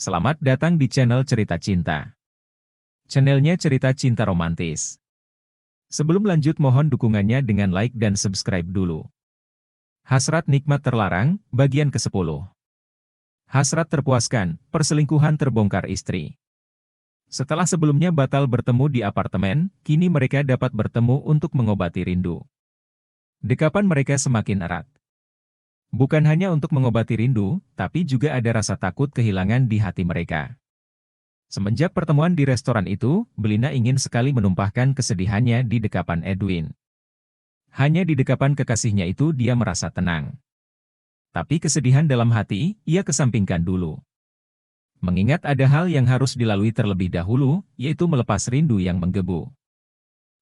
Selamat datang di channel Cerita Cinta. Channelnya cerita cinta romantis. Sebelum lanjut mohon dukungannya dengan like dan subscribe dulu. Hasrat nikmat terlarang, bagian ke-10. Hasrat terpuaskan, perselingkuhan terbongkar istri. Setelah sebelumnya batal bertemu di apartemen, kini mereka dapat bertemu untuk mengobati rindu. Dekapan mereka semakin erat. Bukan hanya untuk mengobati rindu, tapi juga ada rasa takut kehilangan di hati mereka. Semenjak pertemuan di restoran itu, Belina ingin sekali menumpahkan kesedihannya di dekapan Edwin. Hanya di dekapan kekasihnya itu dia merasa tenang. Tapi kesedihan dalam hati, ia kesampingkan dulu. Mengingat ada hal yang harus dilalui terlebih dahulu, yaitu melepas rindu yang menggebu.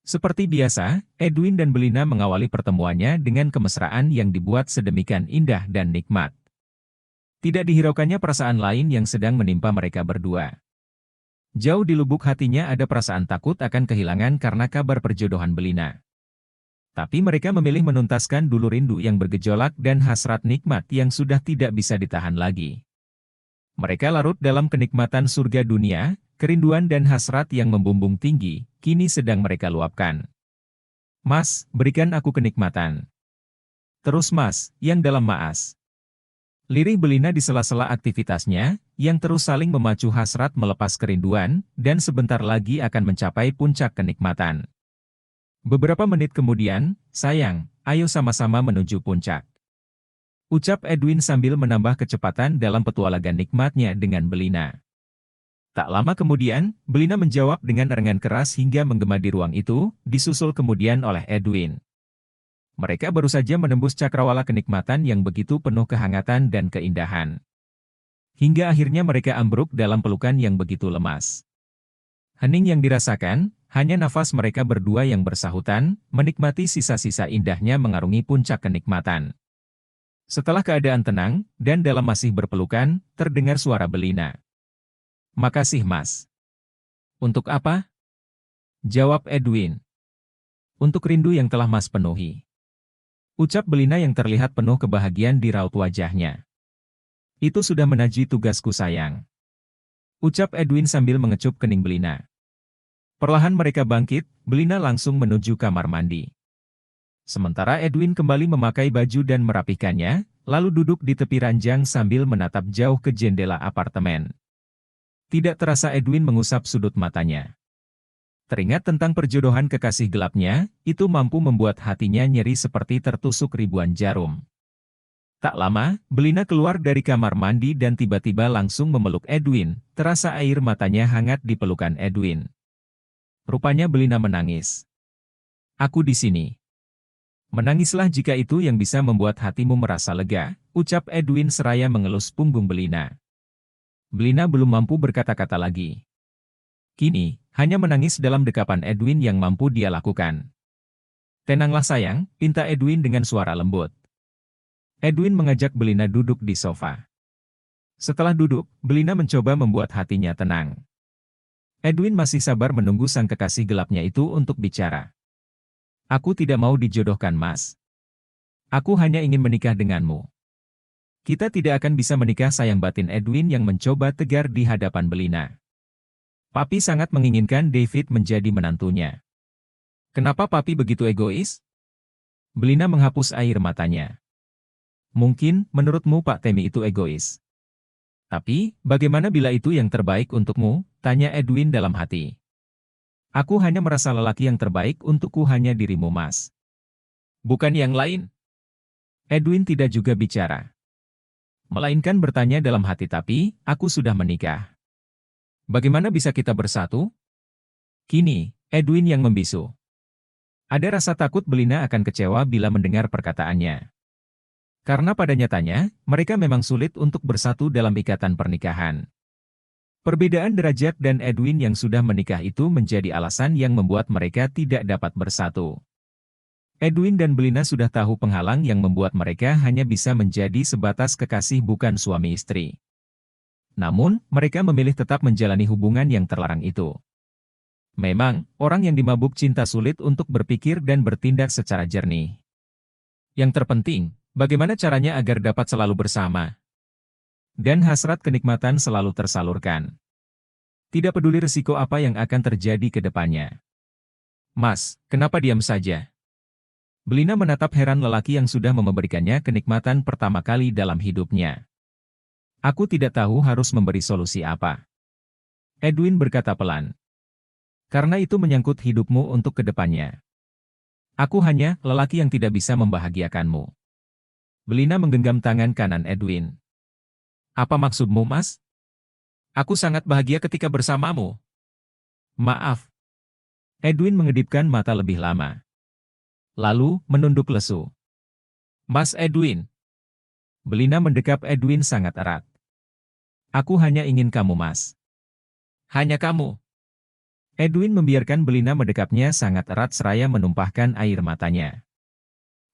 Seperti biasa, Edwin dan Belina mengawali pertemuannya dengan kemesraan yang dibuat sedemikian indah dan nikmat. Tidak dihiraukannya perasaan lain yang sedang menimpa mereka berdua. Jauh di lubuk hatinya ada perasaan takut akan kehilangan karena kabar perjodohan Belina. Tapi mereka memilih menuntaskan dulu rindu yang bergejolak dan hasrat nikmat yang sudah tidak bisa ditahan lagi. Mereka larut dalam kenikmatan surga dunia. Kerinduan dan hasrat yang membumbung tinggi, kini sedang mereka luapkan. Mas, berikan aku kenikmatan. Terus mas, yang dalam maas. Lirih Belina di sela-sela aktivitasnya, yang terus saling memacu hasrat melepas kerinduan, dan sebentar lagi akan mencapai puncak kenikmatan. Beberapa menit kemudian, sayang, ayo sama-sama menuju puncak. Ucap Edwin sambil menambah kecepatan dalam petualangan nikmatnya dengan Belina. Tak lama kemudian, Belina menjawab dengan erengan keras hingga menggema di ruang itu, disusul kemudian oleh Edwin. Mereka baru saja menembus cakrawala kenikmatan yang begitu penuh kehangatan dan keindahan. Hingga akhirnya mereka ambruk dalam pelukan yang begitu lemas. Hening yang dirasakan, hanya nafas mereka berdua yang bersahutan, menikmati sisa-sisa indahnya mengarungi puncak kenikmatan. Setelah keadaan tenang, dan dalam masih berpelukan, terdengar suara Belina. Makasih mas. Untuk apa? Jawab Edwin. Untuk rindu yang telah mas penuhi. Ucap Belina yang terlihat penuh kebahagiaan di raut wajahnya. Itu sudah menaji tugasku sayang. Ucap Edwin sambil mengecup kening Belina. Perlahan mereka bangkit, Belina langsung menuju kamar mandi. Sementara Edwin kembali memakai baju dan merapikannya, lalu duduk di tepi ranjang sambil menatap jauh ke jendela apartemen. Tidak terasa Edwin mengusap sudut matanya. Teringat tentang perjodohan kekasih gelapnya, itu mampu membuat hatinya nyeri seperti tertusuk ribuan jarum. Tak lama, Belina keluar dari kamar mandi dan tiba-tiba langsung memeluk Edwin, terasa air matanya hangat di pelukan Edwin. Rupanya Belina menangis. Aku di sini. Menangislah jika itu yang bisa membuat hatimu merasa lega, ucap Edwin seraya mengelus punggung Belina. Belina belum mampu berkata-kata lagi. Kini, hanya menangis dalam dekapan Edwin yang mampu dia lakukan. Tenanglah sayang, pinta Edwin dengan suara lembut. Edwin mengajak Belina duduk di sofa. Setelah duduk, Belina mencoba membuat hatinya tenang. Edwin masih sabar menunggu sang kekasih gelapnya itu untuk bicara. Aku tidak mau dijodohkan mas. Aku hanya ingin menikah denganmu. Kita tidak akan bisa menikah sayang batin Edwin yang mencoba tegar di hadapan Belina. Papi sangat menginginkan David menjadi menantunya. Kenapa papi begitu egois? Belina menghapus air matanya. Mungkin, menurutmu Pak Temi itu egois. Tapi, bagaimana bila itu yang terbaik untukmu? Tanya Edwin dalam hati. Aku hanya merasa lelaki yang terbaik untukku hanya dirimu mas. Bukan yang lain. Edwin tidak juga bicara. Melainkan bertanya dalam hati tapi, aku sudah menikah. Bagaimana bisa kita bersatu? Kini, Edwin yang membisu. Ada rasa takut Belina akan kecewa bila mendengar perkataannya. Karena pada nyatanya, mereka memang sulit untuk bersatu dalam ikatan pernikahan. Perbedaan derajat dan Edwin yang sudah menikah itu menjadi alasan yang membuat mereka tidak dapat bersatu. Edwin dan Belina sudah tahu penghalang yang membuat mereka hanya bisa menjadi sebatas kekasih bukan suami istri. Namun, mereka memilih tetap menjalani hubungan yang terlarang itu. Memang, orang yang dimabuk cinta sulit untuk berpikir dan bertindak secara jernih. Yang terpenting, bagaimana caranya agar dapat selalu bersama? Dan hasrat kenikmatan selalu tersalurkan. Tidak peduli risiko apa yang akan terjadi ke depannya. Mas, kenapa diam saja? Belina menatap heran lelaki yang sudah memberikannya kenikmatan pertama kali dalam hidupnya. Aku tidak tahu harus memberi solusi apa. Edwin berkata pelan. Karena itu menyangkut hidupmu untuk ke depannya. Aku hanya lelaki yang tidak bisa membahagiakanmu. Belina menggenggam tangan kanan Edwin. Apa maksudmu, Mas? Aku sangat bahagia ketika bersamamu. Maaf. Edwin mengedipkan mata lebih lama. Lalu, menunduk lesu. Mas Edwin. Belina mendekap Edwin sangat erat. Aku hanya ingin kamu, Mas. Hanya kamu. Edwin membiarkan Belina mendekapnya sangat erat seraya menumpahkan air matanya.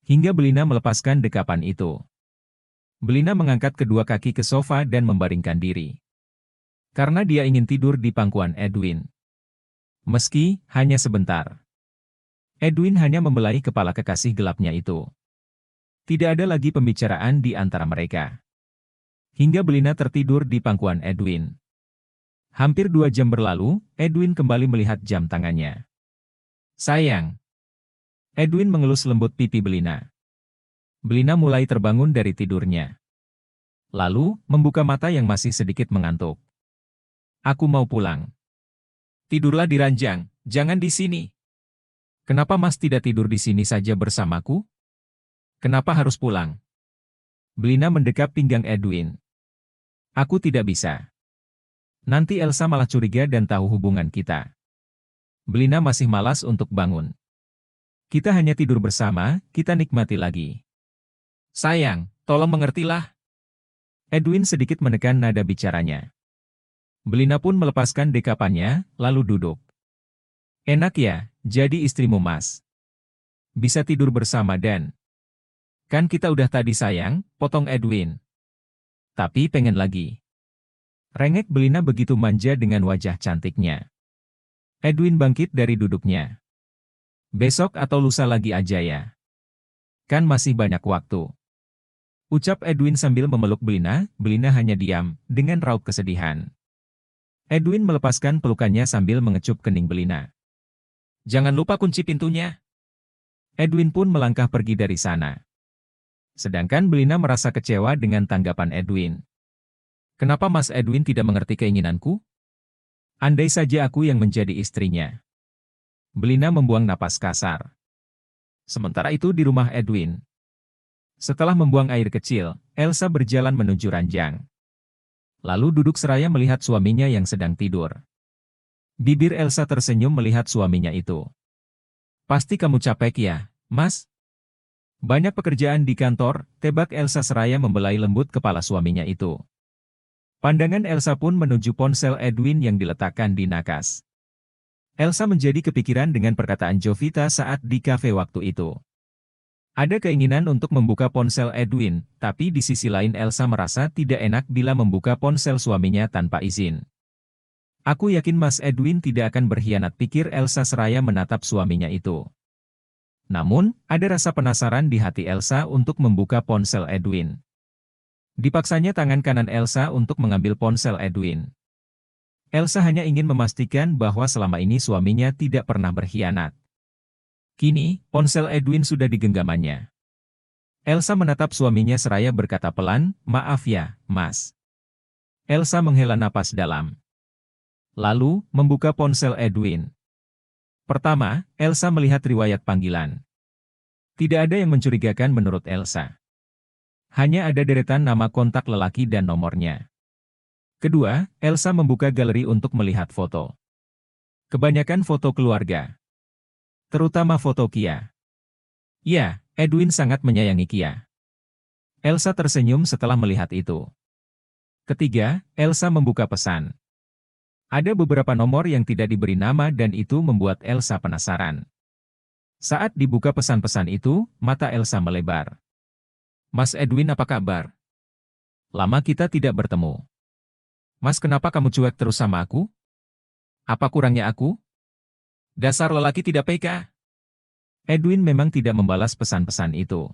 Hingga Belina melepaskan dekapan itu. Belina mengangkat kedua kaki ke sofa dan membaringkan diri. Karena dia ingin tidur di pangkuan Edwin. Meski hanya sebentar. Edwin hanya membelai kepala kekasih gelapnya itu. Tidak ada lagi pembicaraan di antara mereka. Hingga Belina tertidur di pangkuan Edwin. Hampir 2 jam berlalu, Edwin kembali melihat jam tangannya. Sayang. Edwin mengelus lembut pipi Belina. Belina mulai terbangun dari tidurnya. Lalu, membuka mata yang masih sedikit mengantuk. Aku mau pulang. Tidurlah di ranjang, jangan di sini. Kenapa Mas tidak tidur di sini saja bersamaku? Kenapa harus pulang? Belina mendekap pinggang Edwin. Aku tidak bisa. Nanti Elsa malah curiga dan tahu hubungan kita. Belina masih malas untuk bangun. Kita hanya tidur bersama, kita nikmati lagi. Sayang, tolong mengertilah. Edwin sedikit menekan nada bicaranya. Belina pun melepaskan dekapannya, lalu duduk. Enak ya, jadi istrimu Mas. Bisa tidur bersama dan... Kan kita udah tadi sayang, potong Edwin. Tapi pengen lagi. Rengek Belina begitu manja dengan wajah cantiknya. Edwin bangkit dari duduknya. Besok atau lusa lagi aja ya. Kan masih banyak waktu. Ucap Edwin sambil memeluk Belina, Belina hanya diam, dengan raut kesedihan. Edwin melepaskan pelukannya sambil mengecup kening Belina. Jangan lupa kunci pintunya. Edwin pun melangkah pergi dari sana. Sedangkan Belina merasa kecewa dengan tanggapan Edwin. Kenapa Mas Edwin tidak mengerti keinginanku? Andai saja aku yang menjadi istrinya. Belina membuang napas kasar. Sementara itu di rumah Edwin. Setelah membuang air kecil, Elsa berjalan menuju ranjang. Lalu duduk seraya melihat suaminya yang sedang tidur. Bibir Elsa tersenyum melihat suaminya itu. Pasti kamu capek ya, Mas? Banyak pekerjaan di kantor, tebak Elsa seraya membelai lembut kepala suaminya itu. Pandangan Elsa pun menuju ponsel Edwin yang diletakkan di nakas. Elsa menjadi kepikiran dengan perkataan Jovita saat di kafe waktu itu. Ada keinginan untuk membuka ponsel Edwin, tapi di sisi lain Elsa merasa tidak enak bila membuka ponsel suaminya tanpa izin. Aku yakin Mas Edwin tidak akan berkhianat, pikir Elsa seraya menatap suaminya itu. Namun, ada rasa penasaran di hati Elsa untuk membuka ponsel Edwin. Dipaksanya tangan kanan Elsa untuk mengambil ponsel Edwin. Elsa hanya ingin memastikan bahwa selama ini suaminya tidak pernah berkhianat. Kini, ponsel Edwin sudah digenggamannya. Elsa menatap suaminya seraya berkata pelan, maaf ya, Mas. Elsa menghela napas dalam. Lalu, membuka ponsel Edwin. Pertama, Elsa melihat riwayat panggilan. Tidak ada yang mencurigakan menurut Elsa. Hanya ada deretan nama kontak lelaki dan nomornya. Kedua, Elsa membuka galeri untuk melihat foto. Kebanyakan foto keluarga. Terutama foto Kia. Ya, Edwin sangat menyayangi Kia. Elsa tersenyum setelah melihat itu. Ketiga, Elsa membuka pesan. Ada beberapa nomor yang tidak diberi nama dan itu membuat Elsa penasaran. Saat dibuka pesan-pesan itu, mata Elsa melebar. Mas Edwin, apa kabar? Lama kita tidak bertemu. Mas, kenapa kamu cuek terus sama aku? Apa kurangnya aku? Dasar lelaki tidak peka. Edwin memang tidak membalas pesan-pesan itu.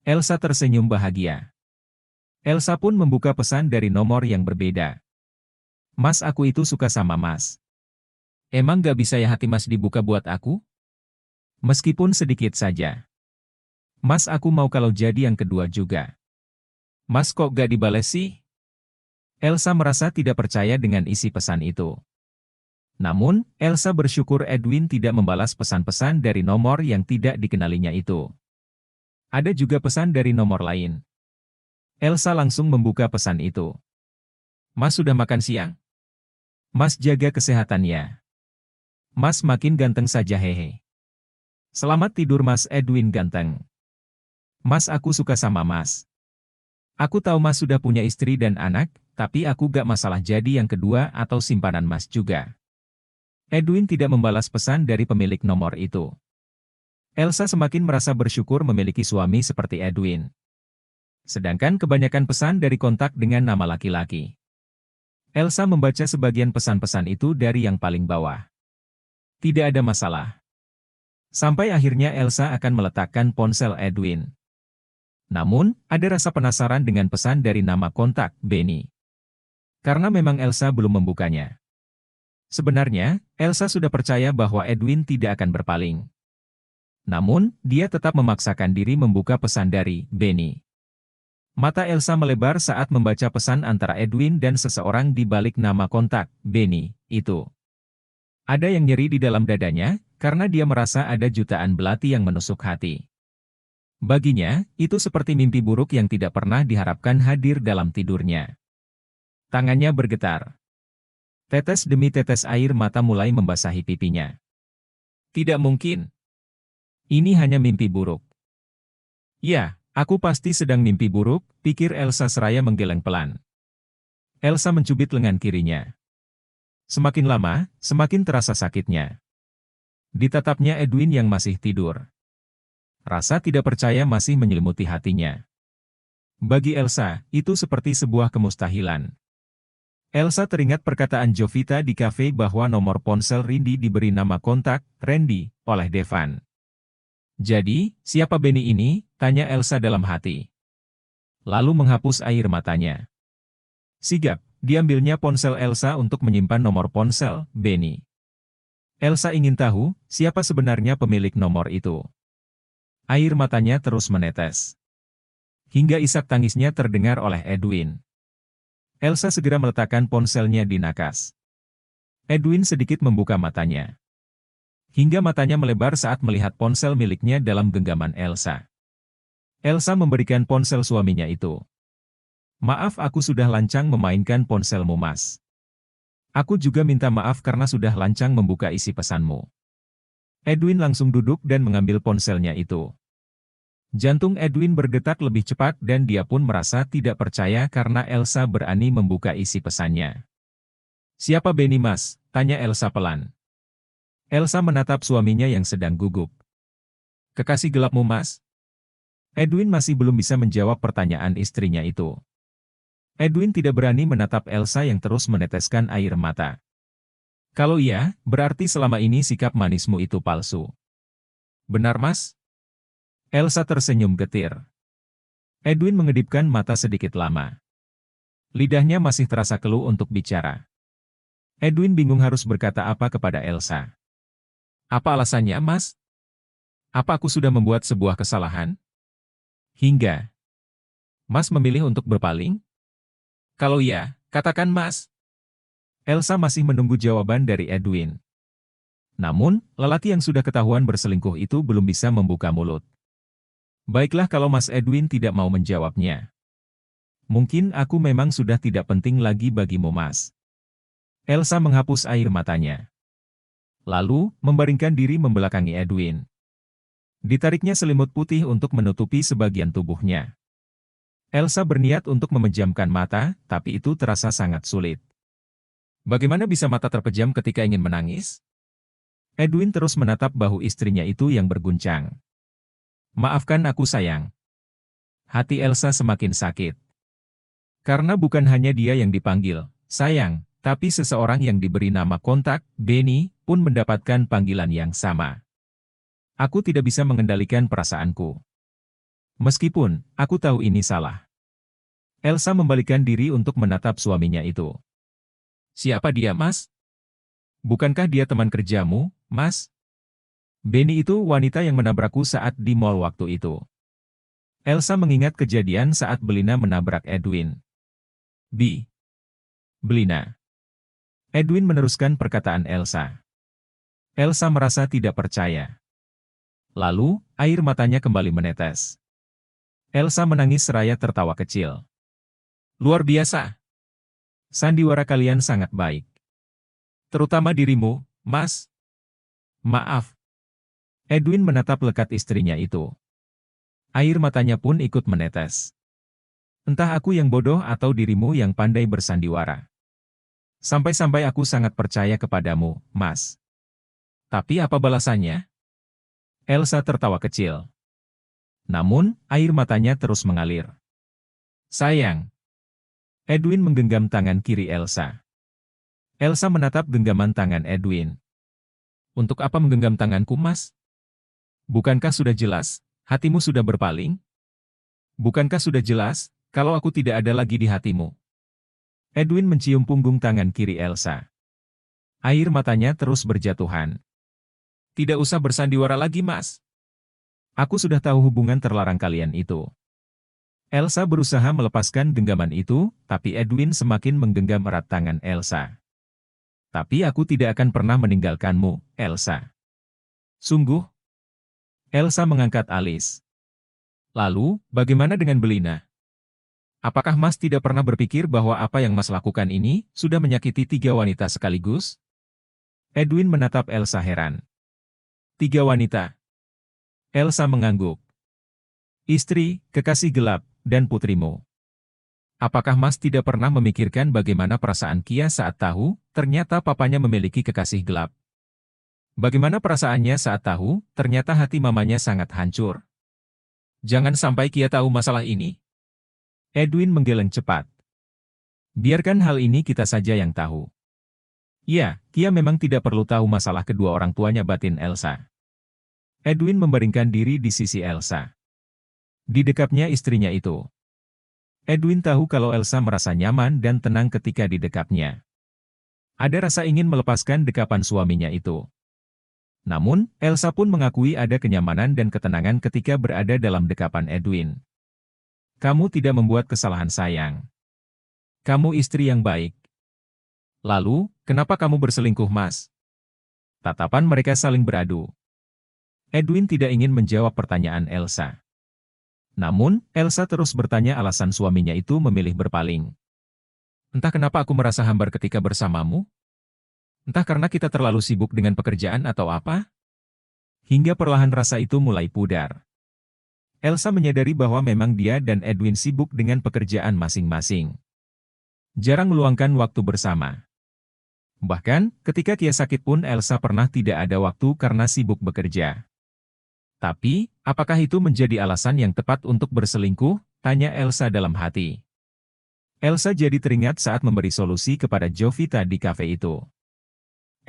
Elsa tersenyum bahagia. Elsa pun membuka pesan dari nomor yang berbeda. Mas, aku itu suka sama Mas. Emang gak bisa ya hati Mas dibuka buat aku? Meskipun sedikit saja. Mas, aku mau kalau jadi yang kedua juga. Mas, kok gak dibales sih? Elsa merasa tidak percaya dengan isi pesan itu. Namun, Elsa bersyukur Edwin tidak membalas pesan-pesan dari nomor yang tidak dikenalinya itu. Ada juga pesan dari nomor lain. Elsa langsung membuka pesan itu. Mas, sudah makan siang? Mas, jaga kesehatannya. Mas, makin ganteng saja hehe. Selamat tidur Mas Edwin ganteng. Mas, aku suka sama Mas. Aku tahu Mas sudah punya istri dan anak, tapi aku gak masalah jadi yang kedua atau simpanan Mas juga. Edwin tidak membalas pesan dari pemilik nomor itu. Elsa semakin merasa bersyukur memiliki suami seperti Edwin. Sedangkan kebanyakan pesan dari kontak dengan nama laki-laki. Elsa membaca sebagian pesan-pesan itu dari yang paling bawah. Tidak ada masalah. Sampai akhirnya Elsa akan meletakkan ponsel Edwin. Namun, ada rasa penasaran dengan pesan dari nama kontak, Benny. Karena memang Elsa belum membukanya. Sebenarnya, Elsa sudah percaya bahwa Edwin tidak akan berpaling. Namun, dia tetap memaksakan diri membuka pesan dari Benny. Mata Elsa melebar saat membaca pesan antara Edwin dan seseorang di balik nama kontak, Benny, itu. Ada yang nyeri di dalam dadanya, karena dia merasa ada jutaan belati yang menusuk hati. Baginya, itu seperti mimpi buruk yang tidak pernah diharapkan hadir dalam tidurnya. Tangannya bergetar. Tetes demi tetes air mata mulai membasahi pipinya. Tidak mungkin. Ini hanya mimpi buruk. Ya, aku pasti sedang mimpi buruk, pikir Elsa seraya menggeleng pelan. Elsa mencubit lengan kirinya. Semakin lama, semakin terasa sakitnya. Ditatapnya Edwin yang masih tidur. Rasa tidak percaya masih menyelimuti hatinya. Bagi Elsa, itu seperti sebuah kemustahilan. Elsa teringat perkataan Jovita di kafe bahwa nomor ponsel Rindi diberi nama kontak, Randy, oleh Devan. Jadi, siapa Benny ini? Tanya Elsa dalam hati. Lalu menghapus air matanya. Sigap, diambilnya ponsel Elsa untuk menyimpan nomor ponsel, Benny. Elsa ingin tahu, siapa sebenarnya pemilik nomor itu. Air matanya terus menetes. Hingga isak tangisnya terdengar oleh Edwin. Elsa segera meletakkan ponselnya di nakas. Edwin sedikit membuka matanya. Hingga matanya melebar saat melihat ponsel miliknya dalam genggaman Elsa. Elsa memberikan ponsel suaminya itu. Maaf, aku sudah lancang memainkan ponselmu Mas. Aku juga minta maaf karena sudah lancang membuka isi pesanmu. Edwin langsung duduk dan mengambil ponselnya itu. Jantung Edwin berdetak lebih cepat dan dia pun merasa tidak percaya karena Elsa berani membuka isi pesannya. Siapa Benny Mas? Tanya Elsa pelan. Elsa menatap suaminya yang sedang gugup. Kekasih gelapmu Mas? Edwin masih belum bisa menjawab pertanyaan istrinya itu. Edwin tidak berani menatap Elsa yang terus meneteskan air mata. Kalau iya, berarti selama ini sikap manismu itu palsu. Benar Mas? Elsa tersenyum getir. Edwin mengedipkan mata sedikit lama. Lidahnya masih terasa keluh untuk bicara. Edwin bingung harus berkata apa kepada Elsa. Apa alasannya Mas? Apa aku sudah membuat sebuah kesalahan? Hingga Mas memilih untuk berpaling? Kalau iya, katakan Mas. Elsa masih menunggu jawaban dari Edwin. Namun, lelaki yang sudah ketahuan berselingkuh itu belum bisa membuka mulut. Baiklah kalau Mas Edwin tidak mau menjawabnya. Mungkin aku memang sudah tidak penting lagi bagimu Mas. Elsa menghapus air matanya. Lalu, membaringkan diri membelakangi Edwin. Ditariknya selimut putih untuk menutupi sebagian tubuhnya. Elsa berniat untuk memejamkan mata, tapi itu terasa sangat sulit. Bagaimana bisa mata terpejam ketika ingin menangis? Edwin terus menatap bahu istrinya itu yang berguncang. Maafkan aku sayang. Hati Elsa semakin sakit. Karena bukan hanya dia yang dipanggil, sayang, tapi seseorang yang diberi nama kontak, Benny, pun mendapatkan panggilan yang sama. Aku tidak bisa mengendalikan perasaanku. Meskipun, aku tahu ini salah. Elsa membalikkan diri untuk menatap suaminya itu. Siapa dia, Mas? Bukankah dia teman kerjamu, Mas? Benny itu wanita yang menabrakku saat di mall waktu itu. Elsa mengingat kejadian saat Belina menabrak Edwin. Belina. Edwin meneruskan perkataan Elsa. Elsa merasa tidak percaya. Lalu, air matanya kembali menetes. Elsa menangis seraya tertawa kecil. Luar biasa. Sandiwara kalian sangat baik. Terutama dirimu, Mas. Maaf. Edwin menatap lekat istrinya itu. Air matanya pun ikut menetes. Entah aku yang bodoh atau dirimu yang pandai bersandiwara. Sampai-sampai aku sangat percaya kepadamu, Mas. Tapi apa balasannya? Elsa tertawa kecil. Namun, air matanya terus mengalir. Sayang. Edwin menggenggam tangan kiri Elsa. Elsa menatap genggaman tangan Edwin. Untuk apa menggenggam tanganku, Mas? Bukankah sudah jelas, hatimu sudah berpaling? Bukankah sudah jelas, kalau aku tidak ada lagi di hatimu? Edwin mencium punggung tangan kiri Elsa. Air matanya terus berjatuhan. Tidak usah bersandiwara lagi, Mas. Aku sudah tahu hubungan terlarang kalian itu. Elsa berusaha melepaskan genggaman itu, tapi Edwin semakin menggenggam erat tangan Elsa. Tapi aku tidak akan pernah meninggalkanmu, Elsa. Sungguh? Elsa mengangkat alis. Lalu, bagaimana dengan Belina? Apakah Mas tidak pernah berpikir bahwa apa yang Mas lakukan ini sudah menyakiti 3 wanita sekaligus? Edwin menatap Elsa heran. 3 wanita. Elsa mengangguk. Istri, kekasih gelap, dan putrimu. Apakah Mas tidak pernah memikirkan bagaimana perasaan Kia saat tahu ternyata papanya memiliki kekasih gelap? Bagaimana perasaannya saat tahu ternyata hati mamanya sangat hancur? Jangan sampai Kia tahu masalah ini. Edwin menggeleng cepat. Biarkan hal ini kita saja yang tahu. Ya, Kia memang tidak perlu tahu masalah kedua orang tuanya, batin Elsa. Edwin membaringkan diri di sisi Elsa. Di dekapnya istrinya itu. Edwin tahu kalau Elsa merasa nyaman dan tenang ketika di dekapnya. Ada rasa ingin melepaskan dekapan suaminya itu. Namun, Elsa pun mengakui ada kenyamanan dan ketenangan ketika berada dalam dekapan Edwin. Kamu tidak membuat kesalahan, sayang. Kamu istri yang baik. Lalu, kenapa kamu berselingkuh, Mas? Tatapan mereka saling beradu. Edwin tidak ingin menjawab pertanyaan Elsa. Namun, Elsa terus bertanya alasan suaminya itu memilih berpaling. Entah kenapa aku merasa hambar ketika bersamamu. Entah karena kita terlalu sibuk dengan pekerjaan atau apa? Hingga perlahan rasa itu mulai pudar. Elsa menyadari bahwa memang dia dan Edwin sibuk dengan pekerjaan masing-masing. Jarang meluangkan waktu bersama. Bahkan, ketika Kia sakit pun Elsa pernah tidak ada waktu karena sibuk bekerja. Tapi, apakah itu menjadi alasan yang tepat untuk berselingkuh? Tanya Elsa dalam hati. Elsa jadi teringat saat memberi solusi kepada Jovita di kafe itu.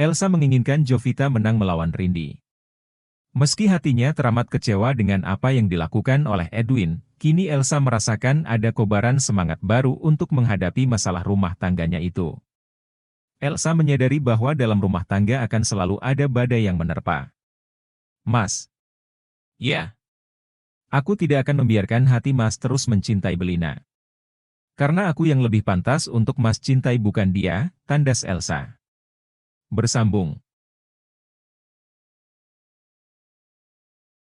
Elsa menginginkan Jovita menang melawan Rindy. Meski hatinya teramat kecewa dengan apa yang dilakukan oleh Edwin, kini Elsa merasakan ada kobaran semangat baru untuk menghadapi masalah rumah tangganya itu. Elsa menyadari bahwa dalam rumah tangga akan selalu ada badai yang menerpa. Mas. Ya. Aku tidak akan membiarkan hati Mas terus mencintai Belina. Karena aku yang lebih pantas untuk Mas cintai bukan dia, tandas Elsa. Bersambung.